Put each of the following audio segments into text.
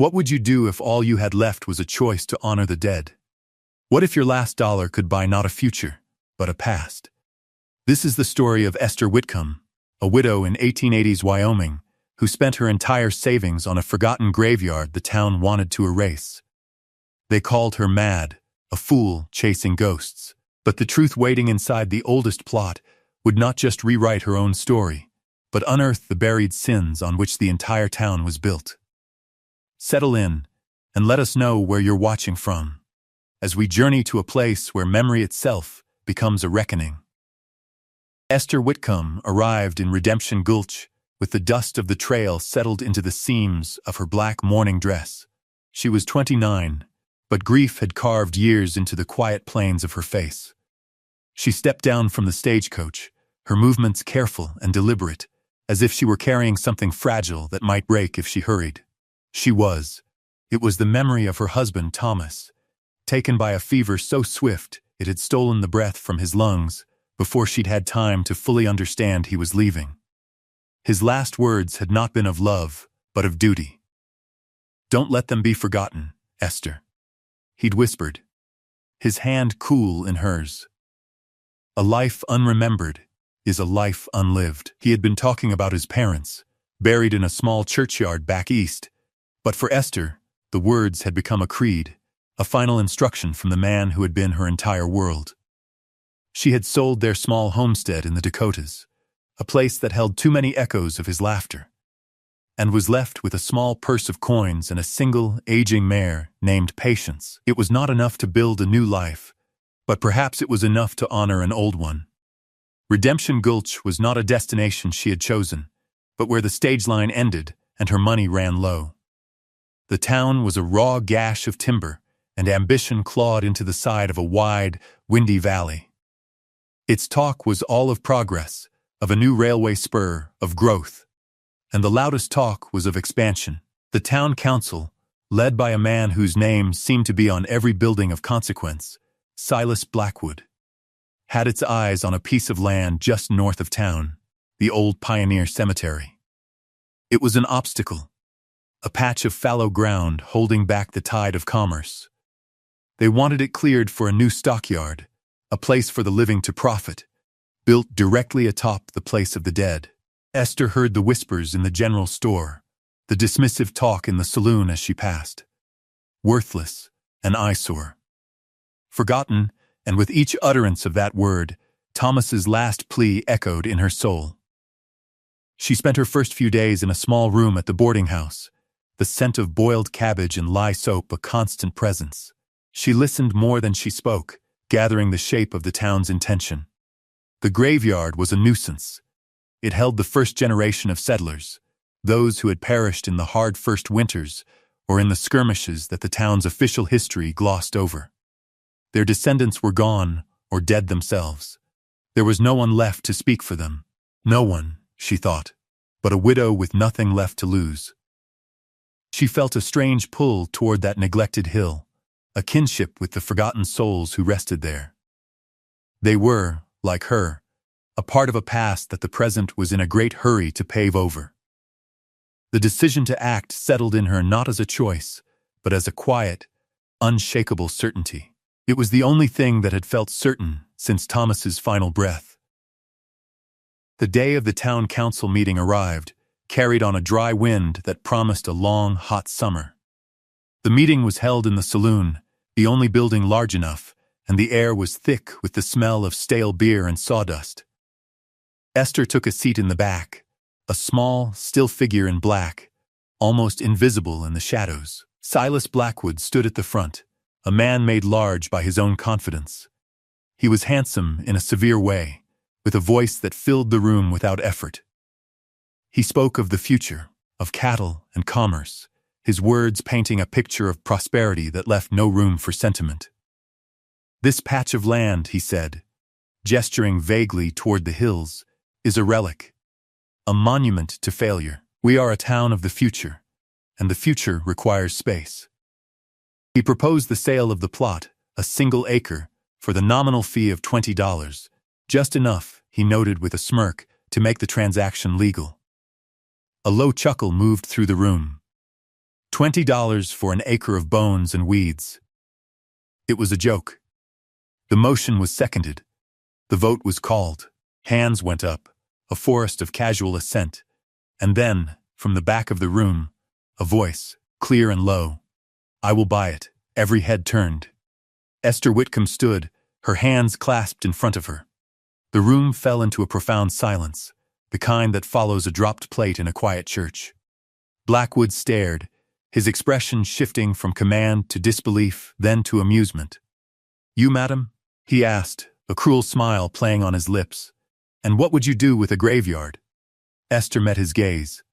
What would you do if all you had left was a choice to honor the dead? What if your last dollar could buy not a future, but a past? This is the story of Esther Whitcomb, a widow in 1880s Wyoming, who spent her entire savings on a forgotten graveyard the town wanted to erase. They called her mad, a fool chasing ghosts. But the truth waiting inside the oldest plot would not just rewrite her own story, but unearth the buried sins on which the entire town was built. Settle in, and let us know where you're watching from, as we journey to a place where memory itself becomes a reckoning. Esther Whitcomb arrived in Redemption Gulch with the dust of the trail settled into the seams of her black mourning dress. She was 29, but grief had carved years into the quiet planes of her face. She stepped down from the stagecoach, her movements careful and deliberate, as if she were carrying something fragile that might break if she hurried. It was the memory of her husband, Thomas, taken by a fever so swift it had stolen the breath from his lungs before she'd had time to fully understand he was leaving. His last words had not been of love, but of duty. "Don't let them be forgotten, Esther," he'd whispered, his hand cool in hers. "A life unremembered is a life unlived." He had been talking about his parents, buried in a small churchyard back east, but for Esther, the words had become a creed, a final instruction from the man who had been her entire world. She had sold their small homestead in the Dakotas, a place that held too many echoes of his laughter, and was left with a small purse of coins and a single, aging mare named Patience. It was not enough to build a new life, but perhaps it was enough to honor an old one. Redemption Gulch was not a destination she had chosen, but where the stage line ended and her money ran low. The town was a raw gash of timber, and ambition clawed into the side of a wide, windy valley. Its talk was all of progress, of a new railway spur, of growth. And the loudest talk was of expansion. The town council, led by a man whose name seemed to be on every building of consequence, Silas Blackwood, had its eyes on a piece of land just north of town, the old pioneer cemetery. It was an obstacle, a patch of fallow ground holding back the tide of commerce. They wanted it cleared for a new stockyard, a place for the living to profit, built directly atop the place of the dead. Esther heard the whispers in the general store, the dismissive talk in the saloon as she passed. Worthless, an eyesore. Forgotten, and with each utterance of that word, Thomas's last plea echoed in her soul. She spent her first few days in a small room at the boarding house, the scent of boiled cabbage and lye soap a constant presence. She listened more than she spoke, gathering the shape of the town's intention. The graveyard was a nuisance. It held the first generation of settlers, those who had perished in the hard first winters or in the skirmishes that the town's official history glossed over. Their descendants were gone or dead themselves. There was no one left to speak for them. No one, she thought, but a widow with nothing left to lose. She felt a strange pull toward that neglected hill, a kinship with the forgotten souls who rested there. They were, like her, a part of a past that the present was in a great hurry to pave over. The decision to act settled in her not as a choice, but as a quiet, unshakable certainty. It was the only thing that had felt certain since Thomas's final breath. The day of the town council meeting arrived, carried on a dry wind that promised a long, hot summer. The meeting was held in the saloon, the only building large enough, and the air was thick with the smell of stale beer and sawdust. Esther took a seat in the back, a small, still figure in black, almost invisible in the shadows. Silas Blackwood stood at the front, a man made large by his own confidence. He was handsome in a severe way, with a voice that filled the room without effort. He spoke of the future, of cattle and commerce, his words painting a picture of prosperity that left no room for sentiment. "This patch of land," he said, gesturing vaguely toward the hills, "is a relic, a monument to failure. We are a town of the future, and the future requires space." He proposed the sale of the plot, a single acre, for the nominal fee of $20, just enough, he noted with a smirk, to make the transaction legal. A low chuckle moved through the room. $20 for an acre of bones and weeds. It was a joke. The motion was seconded. The vote was called. Hands went up, a forest of casual assent. And then, from the back of the room, a voice, clear and low. "I will buy it." Every head turned. Esther Whitcomb stood, her hands clasped in front of her. The room fell into a profound silence, the kind that follows a dropped plate in a quiet church. Blackwood stared, his expression shifting from command to disbelief, then to amusement. "You, madam?" he asked, a cruel smile playing on his lips. "And what would you do with a graveyard?" Esther met his gaze.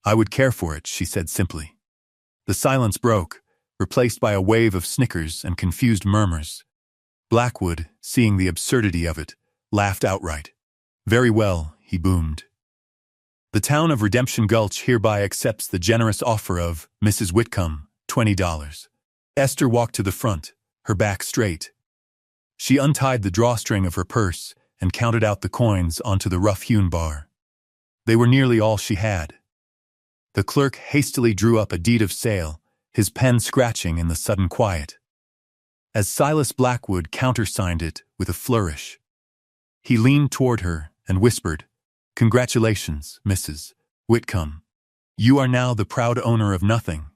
"I would care for it," she said simply. The silence broke, replaced by a wave of snickers and confused murmurs. Blackwood, seeing the absurdity of it, laughed outright. "Very well," he boomed. "The town of Redemption Gulch hereby accepts the generous offer of Mrs. Whitcomb, $20. Esther walked to the front, her back straight. She untied the drawstring of her purse and counted out the coins onto the rough-hewn bar. They were nearly all she had. The clerk hastily drew up a deed of sale, his pen scratching in the sudden quiet. As Silas Blackwood countersigned it with a flourish, he leaned toward her and whispered, "Congratulations, Mrs. Whitcomb. You are now the proud owner of nothing."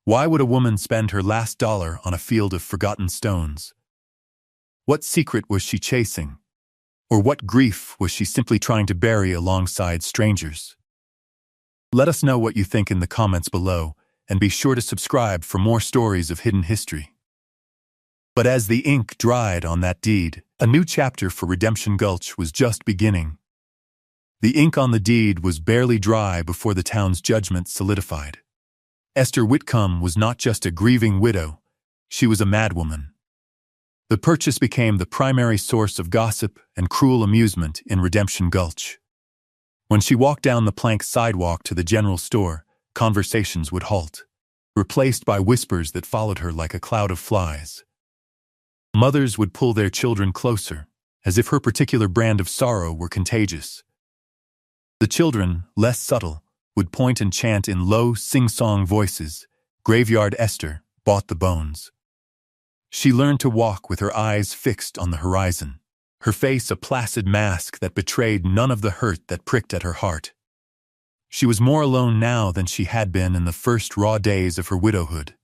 Why would a woman spend her last dollar on a field of forgotten stones? What secret was she chasing? Or what grief was she simply trying to bury alongside strangers? Let us know what you think in the comments below, and be sure to subscribe for more stories of hidden history. But as the ink dried on that deed, a new chapter for Redemption Gulch was just beginning. The ink on the deed was barely dry before the town's judgment solidified. Esther Whitcomb was not just a grieving widow, she was a madwoman. The purchase became the primary source of gossip and cruel amusement in Redemption Gulch. When she walked down the plank sidewalk to the general store, conversations would halt, replaced by whispers that followed her like a cloud of flies. Mothers would pull their children closer, as if her particular brand of sorrow were contagious. The children, less subtle, would point and chant in low, sing-song voices, "Graveyard Esther bought the bones." She learned to walk with her eyes fixed on the horizon, her face a placid mask that betrayed none of the hurt that pricked at her heart. She was more alone now than she had been in the first raw days of her widowhood.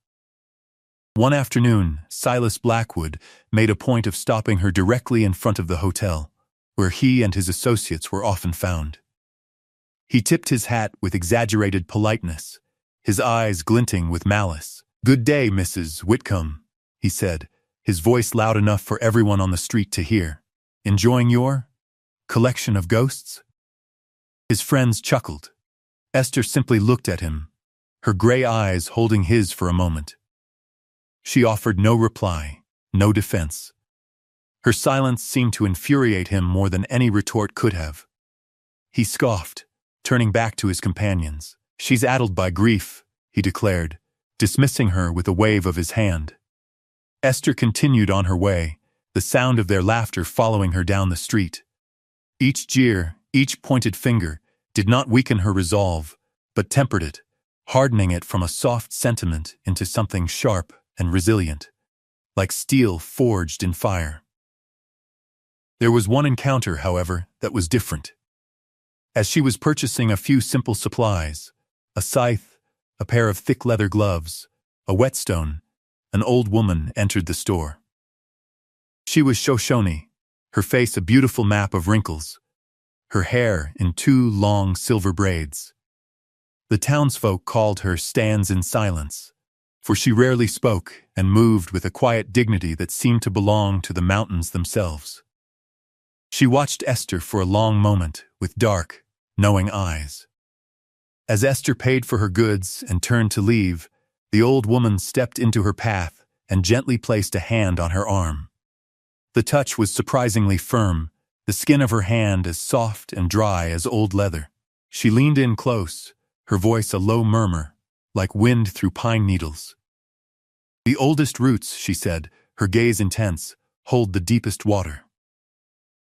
One afternoon, Silas Blackwood made a point of stopping her directly in front of the hotel, where he and his associates were often found. He tipped his hat with exaggerated politeness, his eyes glinting with malice. "Good day, Mrs. Whitcomb," he said, his voice loud enough for everyone on the street to hear. "Enjoying your collection of ghosts?" His friends chuckled. Esther simply looked at him, her gray eyes holding his for a moment. She offered no reply, no defense. Her silence seemed to infuriate him more than any retort could have. He scoffed, turning back to his companions. "She's addled by grief," he declared, dismissing her with a wave of his hand. Esther continued on her way, the sound of their laughter following her down the street. Each jeer, each pointed finger, did not weaken her resolve, but tempered it, hardening it from a soft sentiment into something sharp and resilient, like steel forged in fire. There was one encounter, however, that was different. As she was purchasing a few simple supplies, a scythe, a pair of thick leather gloves, a whetstone, an old woman entered the store. She was Shoshone, her face a beautiful map of wrinkles, her hair in 2 long silver braids. The townsfolk called her Stands in Silence, for she rarely spoke and moved with a quiet dignity that seemed to belong to the mountains themselves. She watched Esther for a long moment with dark, knowing eyes. As Esther paid for her goods and turned to leave, the old woman stepped into her path and gently placed a hand on her arm. The touch was surprisingly firm, the skin of her hand as soft and dry as old leather. She leaned in close, her voice a low murmur, like wind through pine needles. "The oldest roots," she said, her gaze intense, "hold the deepest water."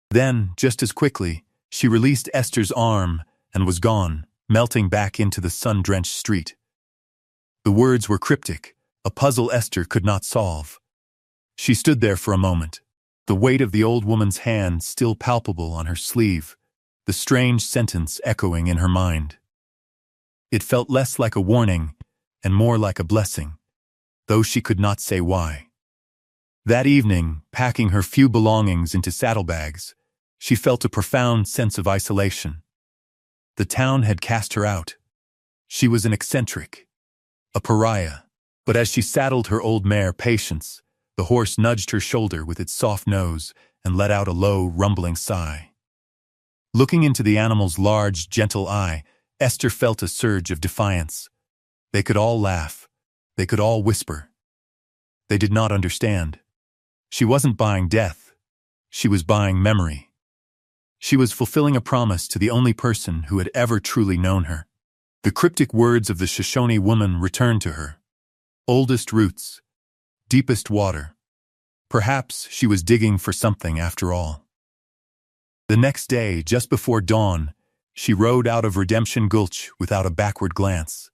Then, just as quickly, she released Esther's arm and was gone, melting back into the sun-drenched street. The words were cryptic, a puzzle Esther could not solve. She stood there for a moment, the weight of the old woman's hand still palpable on her sleeve, the strange sentence echoing in her mind. It felt less like a warning and more like a blessing, though she could not say why. That evening, packing her few belongings into saddlebags, she felt a profound sense of isolation. The town had cast her out. She was an eccentric, a pariah. But as she saddled her old mare Patience, the horse nudged her shoulder with its soft nose and let out a low, rumbling sigh. Looking into the animal's large, gentle eye, Esther felt a surge of defiance. They could all laugh. They could all whisper. They did not understand. She wasn't buying death. She was buying memory. She was fulfilling a promise to the only person who had ever truly known her. The cryptic words of the Shoshone woman returned to her. Oldest roots, deepest water. Perhaps she was digging for something after all. The next day, just before dawn, she rode out of Redemption Gulch without a backward glance.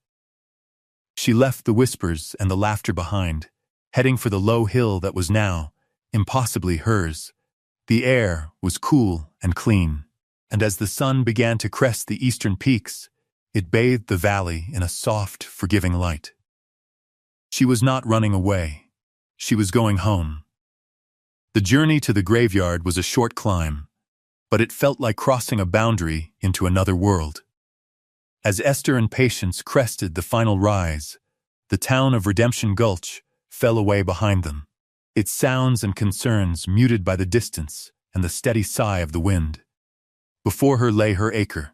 She left the whispers and the laughter behind, heading for the low hill that was now, impossibly hers. The air was cool and clean, and as the sun began to crest the eastern peaks, it bathed the valley in a soft, forgiving light. She was not running away. She was going home. The journey to the graveyard was a short climb, but it felt like crossing a boundary into another world. As Esther and Patience crested the final rise, the town of Redemption Gulch fell away behind them, its sounds and concerns muted by the distance and the steady sigh of the wind. Before her lay her acre.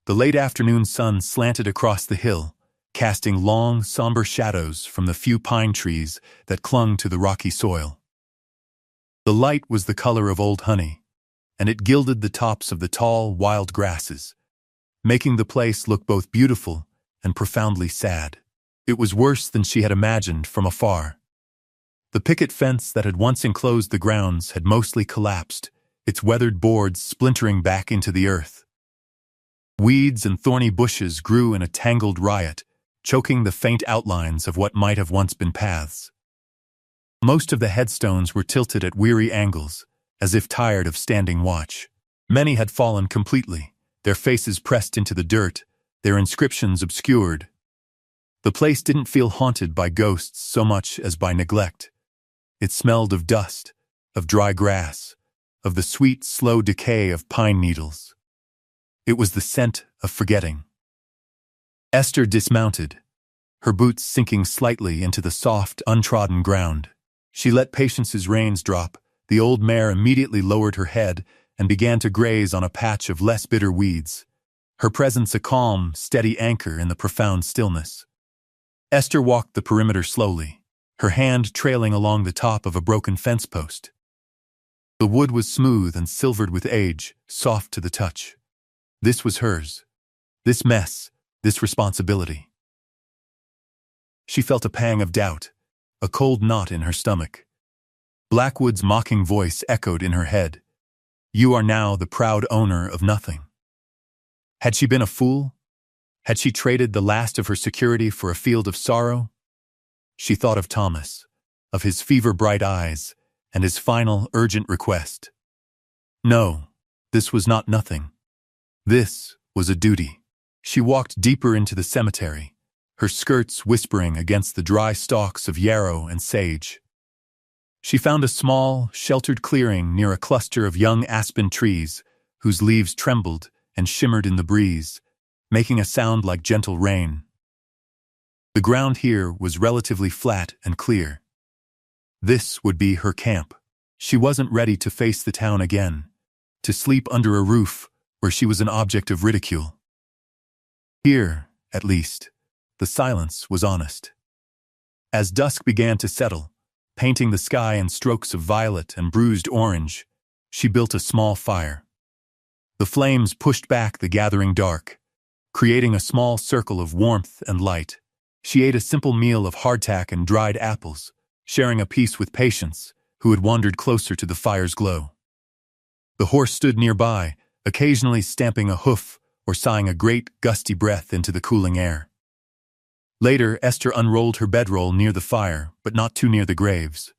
The late afternoon sun slanted across the hill, casting long, somber shadows from the few pine trees that clung to the rocky soil. The light was the color of old honey, and it gilded the tops of the tall, wild grasses, making the place look both beautiful and profoundly sad. It was worse than she had imagined from afar. The picket fence that had once enclosed the grounds had mostly collapsed, its weathered boards splintering back into the earth. Weeds and thorny bushes grew in a tangled riot, choking the faint outlines of what might have once been paths. Most of the headstones were tilted at weary angles, as if tired of standing watch. Many had fallen completely, their faces pressed into the dirt, their inscriptions obscured. The place didn't feel haunted by ghosts so much as by neglect. It smelled of dust, of dry grass, of the sweet, slow decay of pine needles. It was the scent of forgetting. Esther dismounted, her boots sinking slightly into the soft, untrodden ground. She let Patience's reins drop. The old mare immediately lowered her head and began to graze on a patch of less bitter weeds, her presence a calm, steady anchor in the profound stillness. Esther walked the perimeter slowly, her hand trailing along the top of a broken fence post. The wood was smooth and silvered with age, soft to the touch. This was hers. This mess, this responsibility. She felt a pang of doubt, a cold knot in her stomach. Blackwood's mocking voice echoed in her head. You are now the proud owner of nothing. Had she been a fool? Had she traded the last of her security for a field of sorrow? She thought of Thomas, of his fever-bright eyes, and his final, urgent request. No, this was not nothing. This was a duty. She walked deeper into the cemetery, her skirts whispering against the dry stalks of yarrow and sage. She found a small, sheltered clearing near a cluster of young aspen trees whose leaves trembled and shimmered in the breeze, making a sound like gentle rain. The ground here was relatively flat and clear. This would be her camp. She wasn't ready to face the town again, to sleep under a roof where she was an object of ridicule. Here, at least, the silence was honest. As dusk began to settle, painting the sky in strokes of violet and bruised orange, she built a small fire. The flames pushed back the gathering dark, creating a small circle of warmth and light. She ate a simple meal of hardtack and dried apples, sharing a piece with Patience, who had wandered closer to the fire's glow. The horse stood nearby, occasionally stamping a hoof or sighing a great, gusty breath into the cooling air. Later, Esther unrolled her bedroll near the fire, but not too near the graves.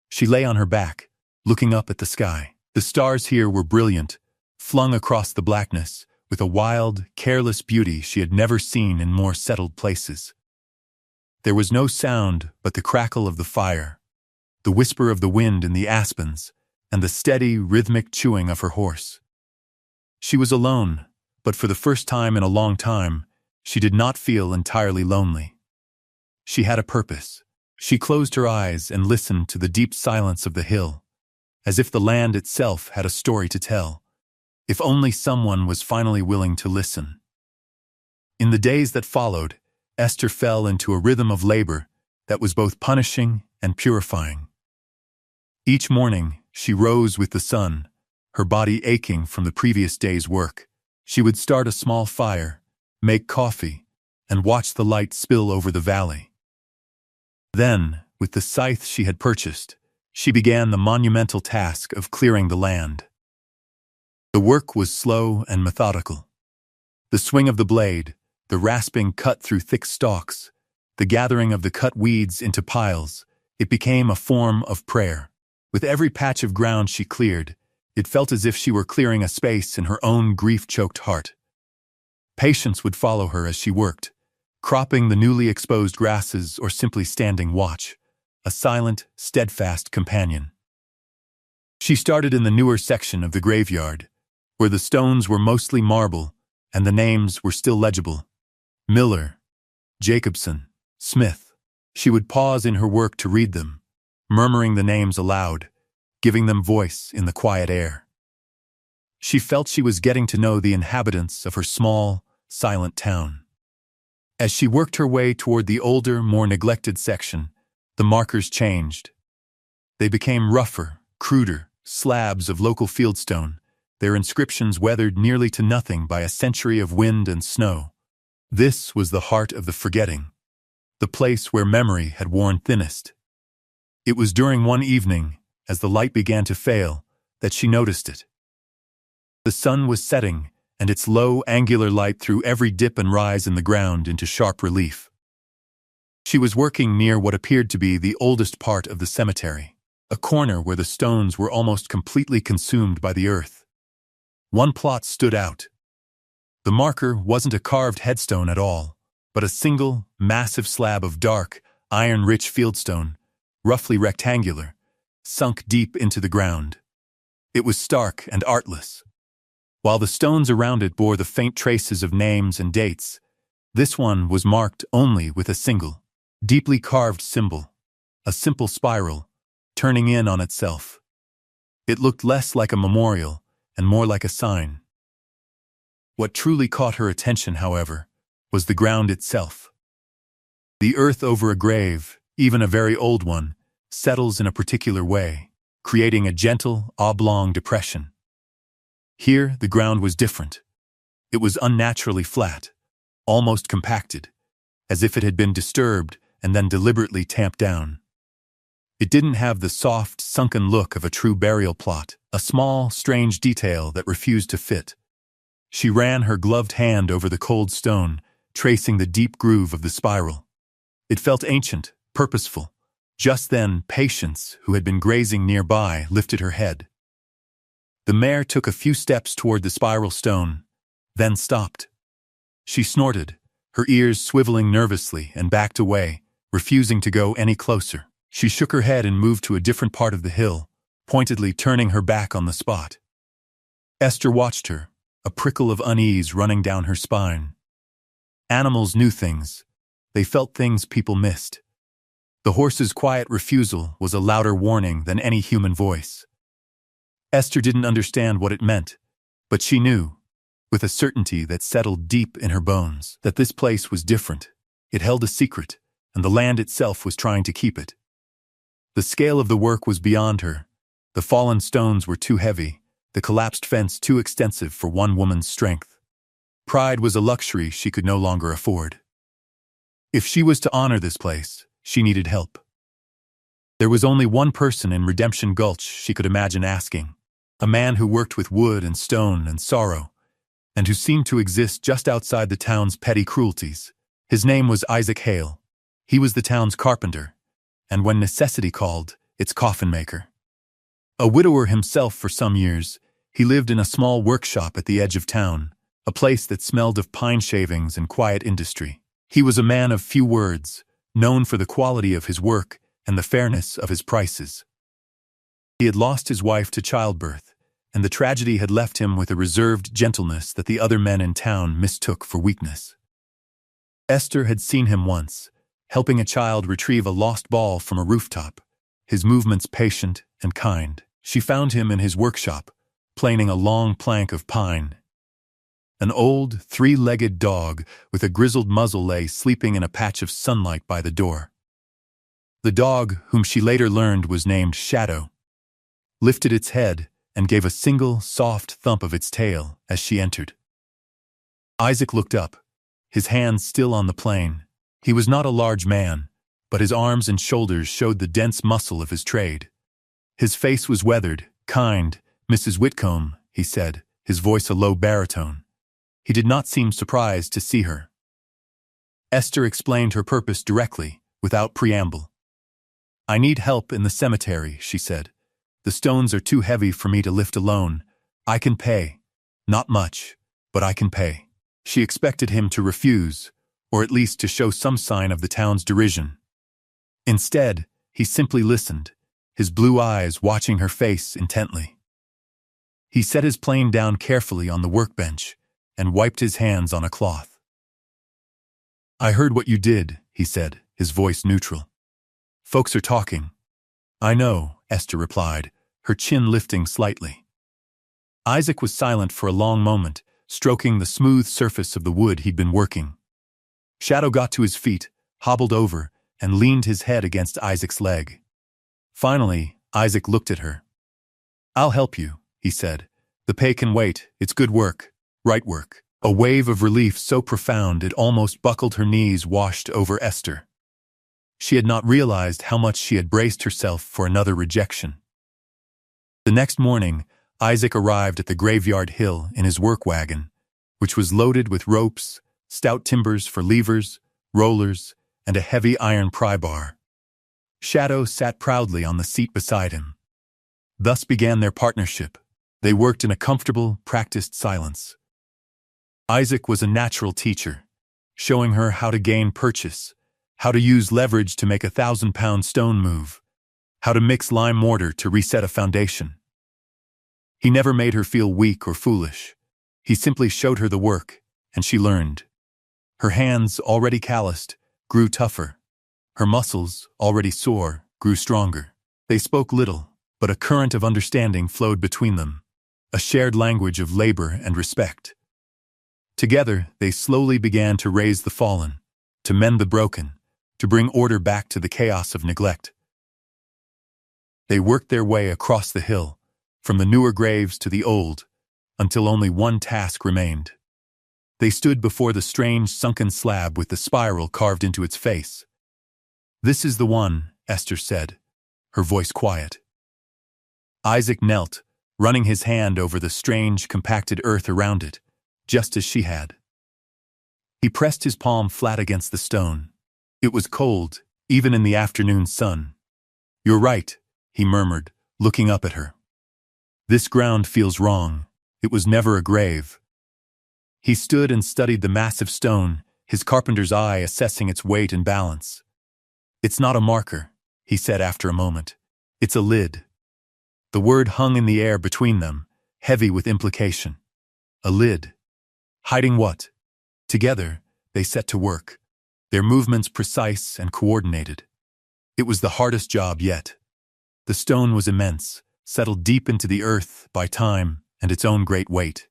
She lay on her back, looking up at the sky. The stars here were brilliant, flung across the blackness, with a wild, careless beauty she had never seen in more settled places. There was no sound but the crackle of the fire, the whisper of the wind in the aspens, and the steady, rhythmic chewing of her horse. She was alone, but for the first time in a long time, she did not feel entirely lonely. She had a purpose. She closed her eyes and listened to the deep silence of the hill, as if the land itself had a story to tell, if only someone was finally willing to listen. In the days that followed, Esther fell into a rhythm of labor that was both punishing and purifying. Each morning, she rose with the sun, her body aching from the previous day's work. She would start a small fire, make coffee, and watch the light spill over the valley. Then, with the scythe she had purchased, she began the monumental task of clearing the land. The work was slow and methodical. The swing of the blade, the rasping cut through thick stalks, the gathering of the cut weeds into piles, it became a form of prayer. With every patch of ground she cleared, it felt as if she were clearing a space in her own grief-choked heart. Patience would follow her as she worked, cropping the newly exposed grasses or simply standing watch, a silent, steadfast companion. She started in the newer section of the graveyard, where the stones were mostly marble and the names were still legible. Miller, Jacobson, Smith. She would pause in her work to read them, murmuring the names aloud, giving them voice in the quiet air. She felt she was getting to know the inhabitants of her small, silent town. As she worked her way toward the older, more neglected section, the markers changed. They became rougher, cruder, slabs of local fieldstone, their inscriptions weathered nearly to nothing by a century of wind and snow. This was the heart of the forgetting, the place where memory had worn thinnest. It was during one evening, as the light began to fail, that she noticed it. The sun was setting, and its low, angular light threw every dip and rise in the ground into sharp relief. She was working near what appeared to be the oldest part of the cemetery, a corner where the stones were almost completely consumed by the earth. One plot stood out. The marker wasn't a carved headstone at all, but a single, massive slab of dark, iron-rich fieldstone, roughly rectangular, sunk deep into the ground. It was stark and artless. While the stones around it bore the faint traces of names and dates, this one was marked only with a single, deeply carved symbol, a simple spiral, turning in on itself. It looked less like a memorial and more like a sign. What truly caught her attention, however, was the ground itself. The earth over a grave, even a very old one, settles in a particular way, creating a gentle, oblong depression. Here, the ground was different. It was unnaturally flat, almost compacted, as if it had been disturbed and then deliberately tamped down. It didn't have the soft, sunken look of a true burial plot, a small, strange detail that refused to fit. She ran her gloved hand over the cold stone, tracing the deep groove of the spiral. It felt ancient, purposeful. Just then, Patience, who had been grazing nearby, lifted her head. The mare took a few steps toward the spiral stone, then stopped. She snorted, her ears swiveling nervously, and backed away, refusing to go any closer. She shook her head and moved to a different part of the hill, pointedly turning her back on the spot. Esther watched her, a prickle of unease running down her spine. Animals knew things. They felt things people missed. The horse's quiet refusal was a louder warning than any human voice. Esther didn't understand what it meant, but she knew, with a certainty that settled deep in her bones, that this place was different. It held a secret, and the land itself was trying to keep it. The scale of the work was beyond her. The fallen stones were too heavy, the collapsed fence too extensive for one woman's strength. Pride was a luxury she could no longer afford. If she was to honor this place, she needed help. There was only one person in Redemption Gulch she could imagine asking, a man who worked with wood and stone and sorrow, and who seemed to exist just outside the town's petty cruelties, His name was Isaac Hale. He was the town's carpenter, and when necessity called, its coffin maker. A widower himself for some years, he lived in a small workshop at the edge of town, a place that smelled of pine shavings and quiet industry. He was a man of few words, known for the quality of his work and the fairness of his prices. He had lost his wife to childbirth, and the tragedy had left him with a reserved gentleness that the other men in town mistook for weakness. Esther had seen him once, helping a child retrieve a lost ball from a rooftop, his movements patient and kind. She found him in his workshop, planing a long plank of pine. An old, three-legged dog with a grizzled muzzle lay sleeping in a patch of sunlight by the door. The dog, whom she later learned was named Shadow, lifted its head and gave a single, soft thump of its tail as she entered. Isaac looked up, his hands still on the plane. He was not a large man, but his arms and shoulders showed the dense muscle of his trade. His face was weathered, kind. "Mrs. Whitcomb," he said, his voice a low baritone. He did not seem surprised to see her. Esther explained her purpose directly, without preamble. "I need help in the cemetery," she said. "The stones are too heavy for me to lift alone. I can pay. Not much, but I can pay." She expected him to refuse, or at least to show some sign of the town's derision. Instead, he simply listened, his blue eyes watching her face intently. He set his plane down carefully on the workbench and wiped his hands on a cloth. "I heard what you did," he said, his voice neutral. "Folks are talking." "I know," Esther replied, her chin lifting slightly. Isaac was silent for a long moment, stroking the smooth surface of the wood he'd been working. Shadow got to his feet, hobbled over, and leaned his head against Isaac's leg. Finally, Isaac looked at her. "I'll help you," he said. "The pay can wait. It's good work. Right work." A wave of relief so profound it almost buckled her knees washed over Esther. She had not realized how much she had braced herself for another rejection. The next morning, Isaac arrived at the graveyard hill in his work wagon, which was loaded with ropes, stout timbers for levers, rollers, and a heavy iron pry bar. Shadow sat proudly on the seat beside him. Thus began their partnership. They worked in a comfortable, practiced silence. Isaac was a natural teacher, showing her how to gain purchase, how to use leverage to make a 1,000-pound stone move, how to mix lime mortar to reset a foundation. He never made her feel weak or foolish. He simply showed her the work, and she learned. Her hands, already calloused, grew tougher. Her muscles, already sore, grew stronger. They spoke little, but a current of understanding flowed between them, a shared language of labor and respect. Together, they slowly began to raise the fallen, to mend the broken, to bring order back to the chaos of neglect. They worked their way across the hill, from the newer graves to the old, until only one task remained. They stood before the strange sunken slab with the spiral carved into its face. "This is the one," Esther said, her voice quiet. Isaac knelt, running his hand over the strange, compacted earth around it, just as she had. He pressed his palm flat against the stone. It was cold, even in the afternoon sun. "You're right," he murmured, looking up at her. "This ground feels wrong. It was never a grave." He stood and studied the massive stone, his carpenter's eye assessing its weight and balance. "It's not a marker," he said after a moment. "It's a lid." The word hung in the air between them, heavy with implication. A lid. Hiding what? Together, they set to work, their movements precise and coordinated. It was the hardest job yet. The stone was immense, settled deep into the earth by time and its own great weight.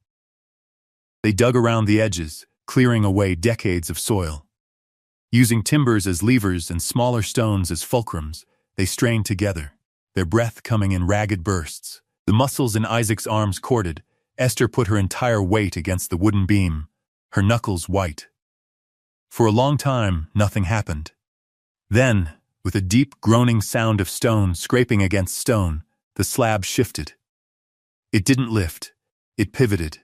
They dug around the edges, clearing away decades of soil. Using timbers as levers and smaller stones as fulcrums, they strained together, their breath coming in ragged bursts. The muscles in Isaac's arms corded. Esther put her entire weight against the wooden beam, her knuckles white. For a long time, nothing happened. Then, with a deep groaning sound of stone scraping against stone, the slab shifted. It didn't lift, it pivoted.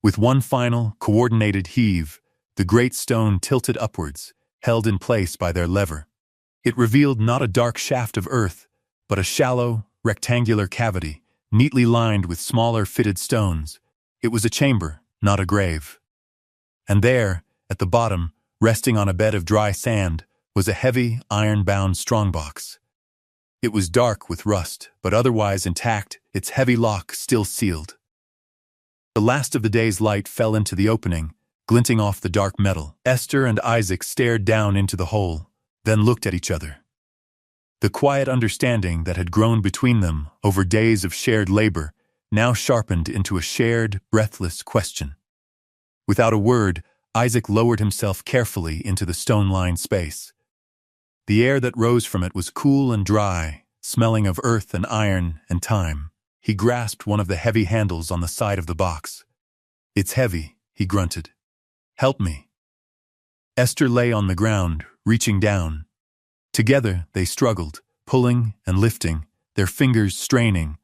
With one final, coordinated heave, the great stone tilted upwards, held in place by their lever. It revealed not a dark shaft of earth, but a shallow, rectangular cavity, neatly lined with smaller fitted stones. It was a chamber, not a grave. And there, at the bottom, resting on a bed of dry sand, was a heavy, iron-bound strongbox. It was dark with rust, but otherwise intact, its heavy lock still sealed. The last of the day's light fell into the opening, glinting off the dark metal. Esther and Isaac stared down into the hole, then looked at each other. The quiet understanding that had grown between them over days of shared labor now sharpened into a shared, breathless question. Without a word, Isaac lowered himself carefully into the stone-lined space. The air that rose from it was cool and dry, smelling of earth and iron and time. He grasped one of the heavy handles on the side of the box. "It's heavy," he grunted. "Help me." Esther lay on the ground, reaching down. Together they struggled, pulling and lifting, their fingers straining,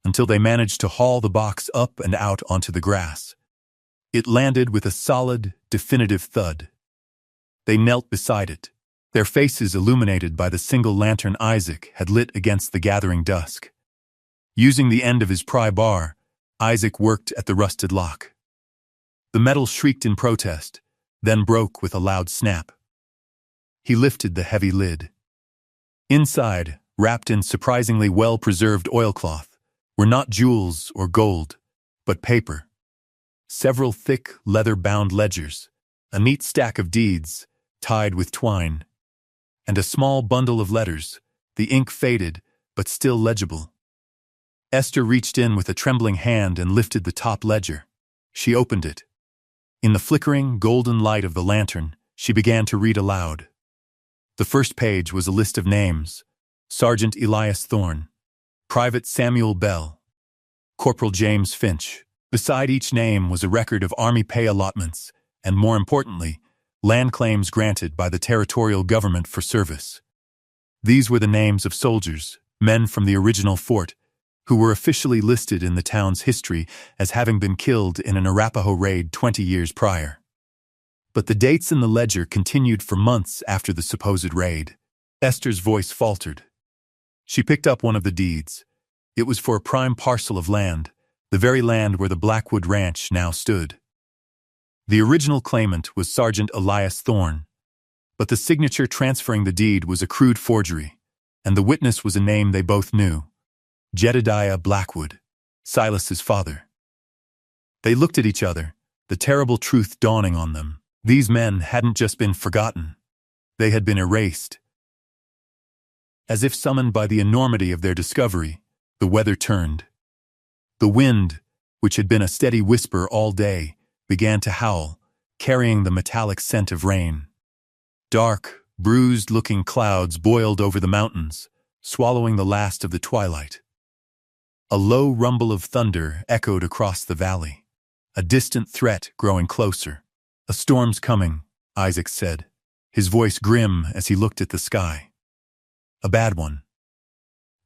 until they managed to haul the box up and out onto the grass. It landed with a solid, definitive thud. They knelt beside it, their faces illuminated by the single lantern Isaac had lit against the gathering dusk. Using the end of his pry bar, Isaac worked at the rusted lock. The metal shrieked in protest, then broke with a loud snap. He lifted the heavy lid. Inside, wrapped in surprisingly well-preserved oilcloth, were not jewels or gold, but paper. Several thick, leather-bound ledgers, a neat stack of deeds, tied with twine, and a small bundle of letters, the ink faded, but still legible. Esther reached in with a trembling hand and lifted the top ledger. She opened it. In the flickering, golden light of the lantern, she began to read aloud. The first page was a list of names: Sergeant Elias Thorne, Private Samuel Bell, Corporal James Finch. Beside each name was a record of Army pay allotments and, more importantly, land claims granted by the territorial government for service. These were the names of soldiers, men from the original fort, who were officially listed in the town's history as having been killed in an Arapaho raid 20 years prior. But the dates in the ledger continued for months after the supposed raid. Esther's voice faltered. She picked up one of the deeds. It was for a prime parcel of land, the very land where the Blackwood Ranch now stood. The original claimant was Sergeant Elias Thorne, but the signature transferring the deed was a crude forgery, and the witness was a name they both knew: Jedediah Blackwood, Silas's father. They looked at each other, the terrible truth dawning on them. These men hadn't just been forgotten. They had been erased. As if summoned by the enormity of their discovery, the weather turned. The wind, which had been a steady whisper all day, began to howl, carrying the metallic scent of rain. Dark, bruised-looking clouds boiled over the mountains, swallowing the last of the twilight. A low rumble of thunder echoed across the valley, a distant threat growing closer. "A storm's coming," Isaac said, his voice grim as he looked at the sky. "A bad one."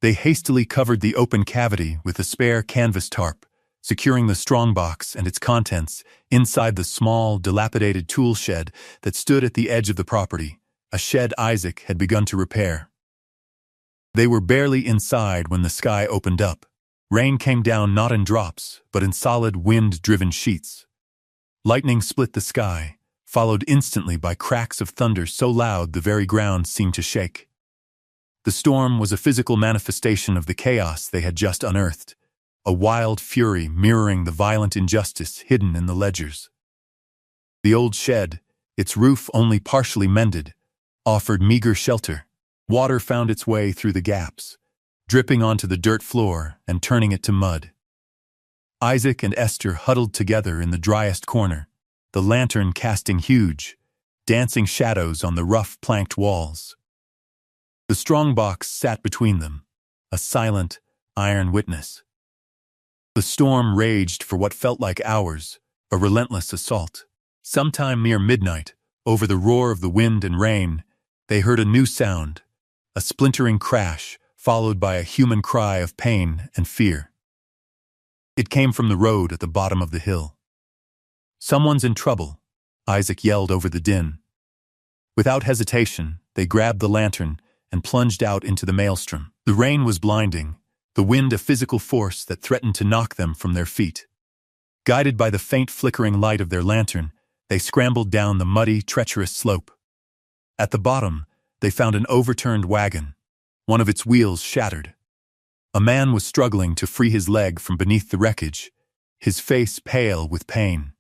They hastily covered the open cavity with a spare canvas tarp, securing the strongbox and its contents inside the small, dilapidated tool shed that stood at the edge of the property, a shed Isaac had begun to repair. They were barely inside when the sky opened up. Rain came down not in drops, but in solid, wind-driven sheets. Lightning split the sky, followed instantly by cracks of thunder so loud the very ground seemed to shake. The storm was a physical manifestation of the chaos they had just unearthed, a wild fury mirroring the violent injustice hidden in the ledgers. The old shed, its roof only partially mended, offered meager shelter. Water found its way through the gaps, dripping onto the dirt floor and turning it to mud. Isaac and Esther huddled together in the driest corner, the lantern casting huge, dancing shadows on the rough planked walls. The strongbox sat between them, a silent, iron witness. The storm raged for what felt like hours, a relentless assault. Sometime near midnight, over the roar of the wind and rain, they heard a new sound, a splintering crash followed by a human cry of pain and fear. It came from the road at the bottom of the hill. "Someone's in trouble," Isaac yelled over the din. Without hesitation, they grabbed the lantern and plunged out into the maelstrom. The rain was blinding, the wind a physical force that threatened to knock them from their feet. Guided by the faint flickering light of their lantern, they scrambled down the muddy, treacherous slope. At the bottom, they found an overturned wagon, one of its wheels shattered. A man was struggling to free his leg from beneath the wreckage, his face pale with pain.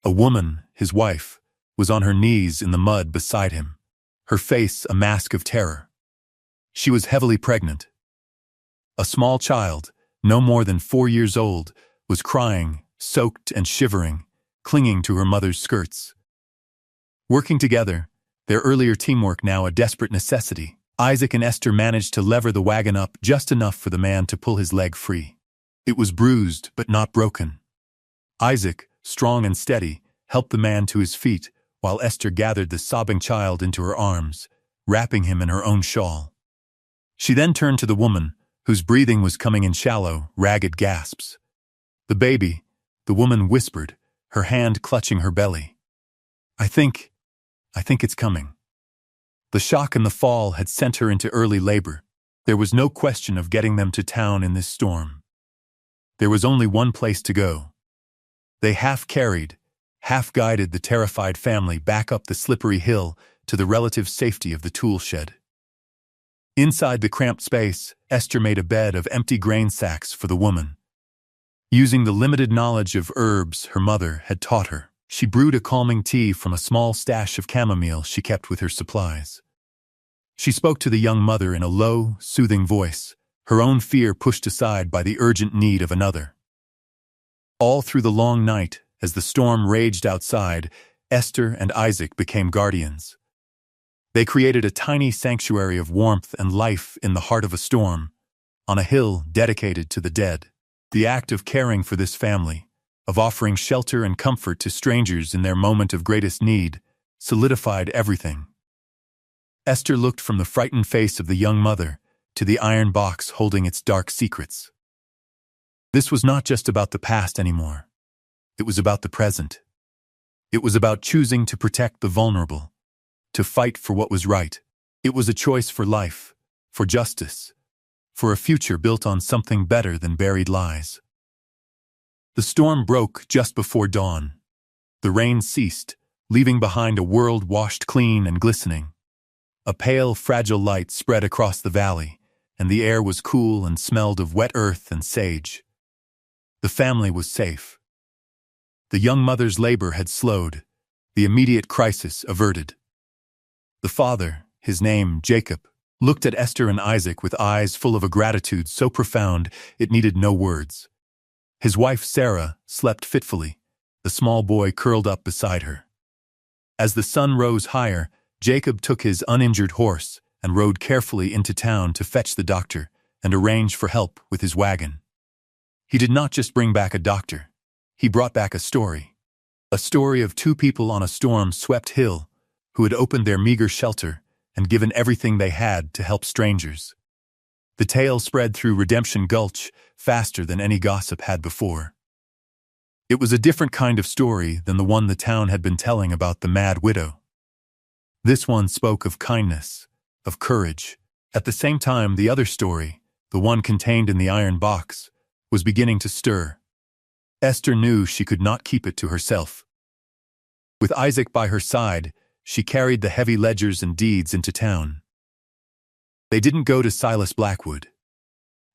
A woman, his wife, was on her knees in the mud beside him, her face a mask of terror. She was heavily pregnant. A small child, no more than 4 years old, was crying, soaked and shivering, clinging to her mother's skirts. Working together, their earlier teamwork now a desperate necessity, Isaac and Esther managed to lever the wagon up just enough for the man to pull his leg free. It was bruised but not broken. Isaac, strong and steady, helped the man to his feet, while Esther gathered the sobbing child into her arms, wrapping him in her own shawl. She then turned to the woman, whose breathing was coming in shallow, ragged gasps. The baby, the woman whispered, her hand clutching her belly. I think it's coming." The shock and the fall had sent her into early labor. There was no question of getting them to town in this storm. There was only one place to go. They half-carried, half-guided the terrified family back up the slippery hill to the relative safety of the tool shed. Inside the cramped space, Esther made a bed of empty grain sacks for the woman. Using the limited knowledge of herbs her mother had taught her, she brewed a calming tea from a small stash of chamomile she kept with her supplies. She spoke to the young mother in a low, soothing voice, her own fear pushed aside by the urgent need of another. All through the long night, as the storm raged outside, Esther and Isaac became guardians. They created a tiny sanctuary of warmth and life in the heart of a storm, on a hill dedicated to the dead. The act of caring for this family, of offering shelter and comfort to strangers in their moment of greatest need, solidified everything. Esther looked from the frightened face of the young mother to the iron box holding its dark secrets. This was not just about the past anymore. It was about the present. It was about choosing to protect the vulnerable, to fight for what was right. It was a choice for life, for justice, for a future built on something better than buried lies. The storm broke just before dawn. The rain ceased, leaving behind a world washed clean and glistening. A pale, fragile light spread across the valley, and the air was cool and smelled of wet earth and sage. The family was safe. The young mother's labor had slowed, the immediate crisis averted. The father, his name Jacob, looked at Esther and Isaac with eyes full of a gratitude so profound it needed no words. His wife Sarah slept fitfully, the small boy curled up beside her. As the sun rose higher, Jacob took his uninjured horse and rode carefully into town to fetch the doctor and arrange for help with his wagon. He did not just bring back a doctor, he brought back a story of two people on a storm-swept hill who had opened their meager shelter and given everything they had to help strangers. The tale spread through Redemption Gulch faster than any gossip had before. It was a different kind of story than the one the town had been telling about the mad widow. This one spoke of kindness, of courage. At the same time, the other story, the one contained in the iron box, was beginning to stir. Esther knew she could not keep it to herself. With Isaac by her side, she carried the heavy ledgers and deeds into town. They didn't go to Silas Blackwood.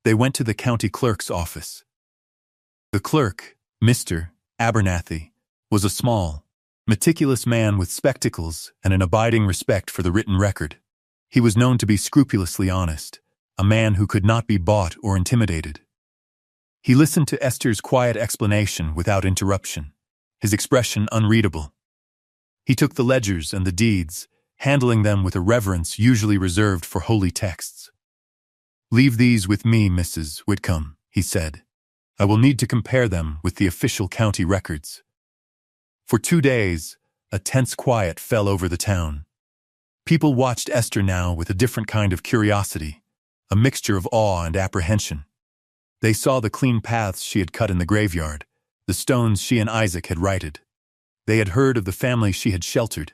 They went to the county clerk's office. The clerk, Mr. Abernathy, was a small, meticulous man with spectacles and an abiding respect for the written record. He was known to be scrupulously honest, a man who could not be bought or intimidated. He listened to Esther's quiet explanation without interruption, his expression unreadable. He took the ledgers and the deeds, handling them with a reverence usually reserved for holy texts. "Leave these with me, Mrs. Whitcomb," he said. "I will need to compare them with the official county records." For 2 days, a tense quiet fell over the town. People watched Esther now with a different kind of curiosity, a mixture of awe and apprehension. They saw the clean paths she had cut in the graveyard, the stones she and Isaac had righted. They had heard of the family she had sheltered.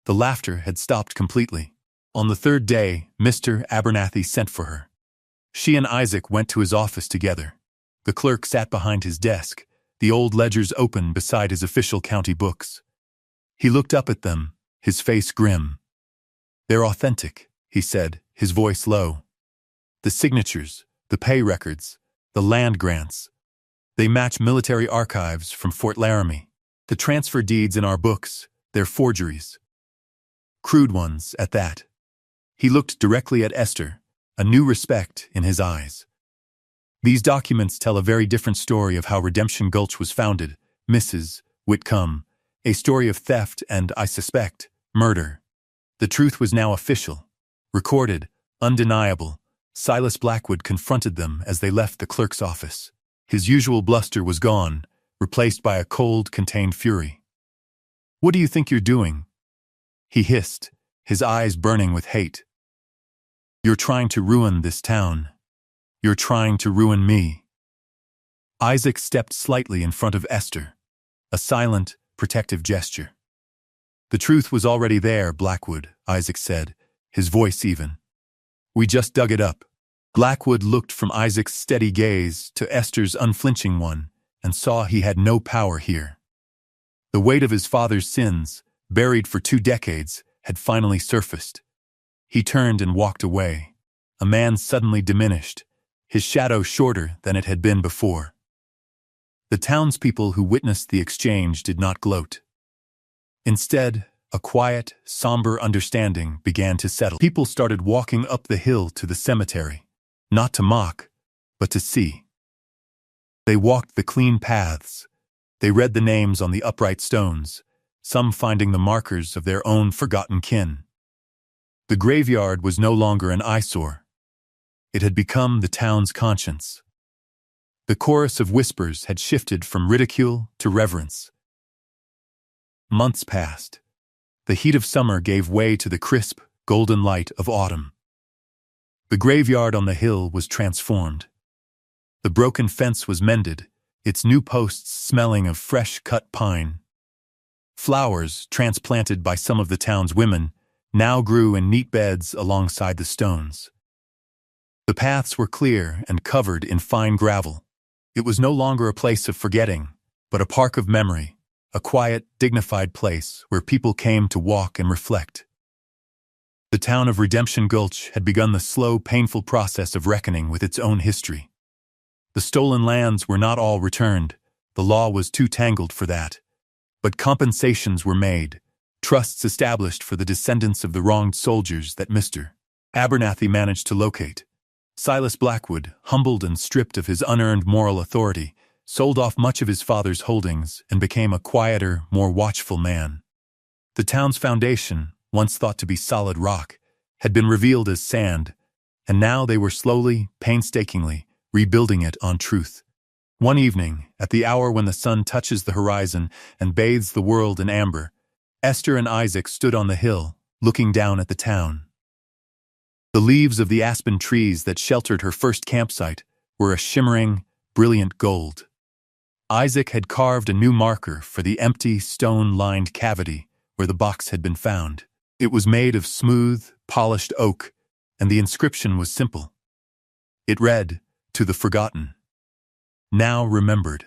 The laughter had stopped completely. On the third day, Mr. Abernathy sent for her. She and Isaac went to his office together. The clerk sat behind his desk, the old ledgers open beside his official county books. He looked up at them, his face grim. "They're authentic," he said, his voice low. "The signatures, the pay records, the land grants. They match military archives from Fort Laramie. The transfer deeds in our books, they're forgeries. Crude ones, at that." He looked directly at Esther, a new respect in his eyes. "These documents tell a very different story of how Redemption Gulch was founded, Mrs. Whitcomb. A story of theft and, I suspect, murder." The truth was now official, recorded, undeniable. Silas Blackwood confronted them as they left the clerk's office. His usual bluster was gone, replaced by a cold, contained fury. "What do you think you're doing?" he hissed, his eyes burning with hate. "You're trying to ruin this town. You're trying to ruin me." Isaac stepped slightly in front of Esther, a silent, protective gesture. "The truth was already there, Blackwood," Isaac said, his voice even. "We just dug it up." Blackwood looked from Isaac's steady gaze to Esther's unflinching one and saw he had no power here. The weight of his father's sins, buried for 2 decades, had finally surfaced. He turned and walked away, a man suddenly diminished, his shadow shorter than it had been before. The townspeople who witnessed the exchange did not gloat. Instead, a quiet, somber understanding began to settle. People started walking up the hill to the cemetery, not to mock, but to see. They walked the clean paths. They read the names on the upright stones, some finding the markers of their own forgotten kin. The graveyard was no longer an eyesore. It had become the town's conscience. The chorus of whispers had shifted from ridicule to reverence. Months passed. The heat of summer gave way to the crisp, golden light of autumn. The graveyard on the hill was transformed. The broken fence was mended, its new posts smelling of fresh-cut pine. Flowers, transplanted by some of the town's women, now grew in neat beds alongside the stones. The paths were clear and covered in fine gravel. It was no longer a place of forgetting, but a park of memory, a quiet, dignified place where people came to walk and reflect. The town of Redemption Gulch had begun the slow, painful process of reckoning with its own history. The stolen lands were not all returned. The law was too tangled for that. But compensations were made, trusts established for the descendants of the wronged soldiers that Mr. Abernathy managed to locate. Silas Blackwood, humbled and stripped of his unearned moral authority, sold off much of his father's holdings and became a quieter, more watchful man. The town's foundation, once thought to be solid rock, had been revealed as sand, and now they were slowly, painstakingly, rebuilding it on truth. One evening, at the hour when the sun touches the horizon and bathes the world in amber, Esther and Isaac stood on the hill, looking down at the town. The leaves of the aspen trees that sheltered her first campsite were a shimmering, brilliant gold. Isaac had carved a new marker for the empty, stone-lined cavity where the box had been found. It was made of smooth, polished oak, and the inscription was simple. It read, "To the forgotten. Now remembered."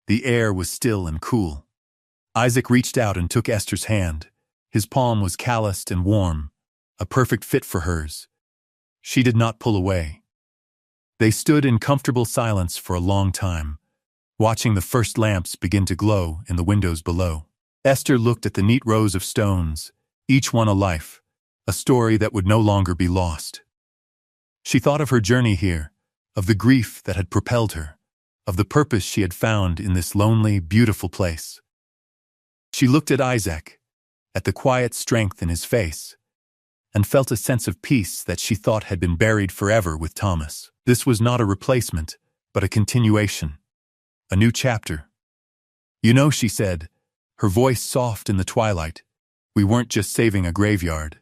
The air was still and cool. Isaac reached out and took Esther's hand. His palm was calloused and warm, a perfect fit for hers. She did not pull away. They stood in comfortable silence for a long time, watching the first lamps begin to glow in the windows below. Esther looked at the neat rows of stones, each one a life, a story that would no longer be lost. She thought of her journey here, of the grief that had propelled her, of the purpose she had found in this lonely, beautiful place. She looked at Isaac, at the quiet strength in his face, and felt a sense of peace that she thought had been buried forever with Thomas. This was not a replacement, but a continuation, a new chapter. "You know," she said, her voice soft in the twilight, "we weren't just saving a graveyard."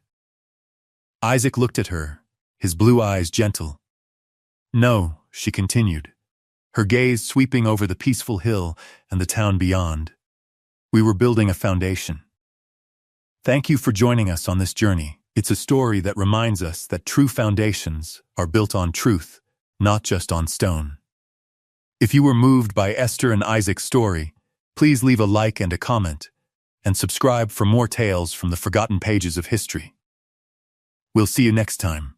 Isaac looked at her, his blue eyes gentle. "No," she continued, her gaze sweeping over the peaceful hill and the town beyond. We were building a foundation. Thank you for joining us on this journey. It's a story that reminds us that true foundations are built on truth, not just on stone. If you were moved by Esther and Isaac's story, please leave a like and a comment, and subscribe for more tales from the forgotten pages of history. We'll see you next time.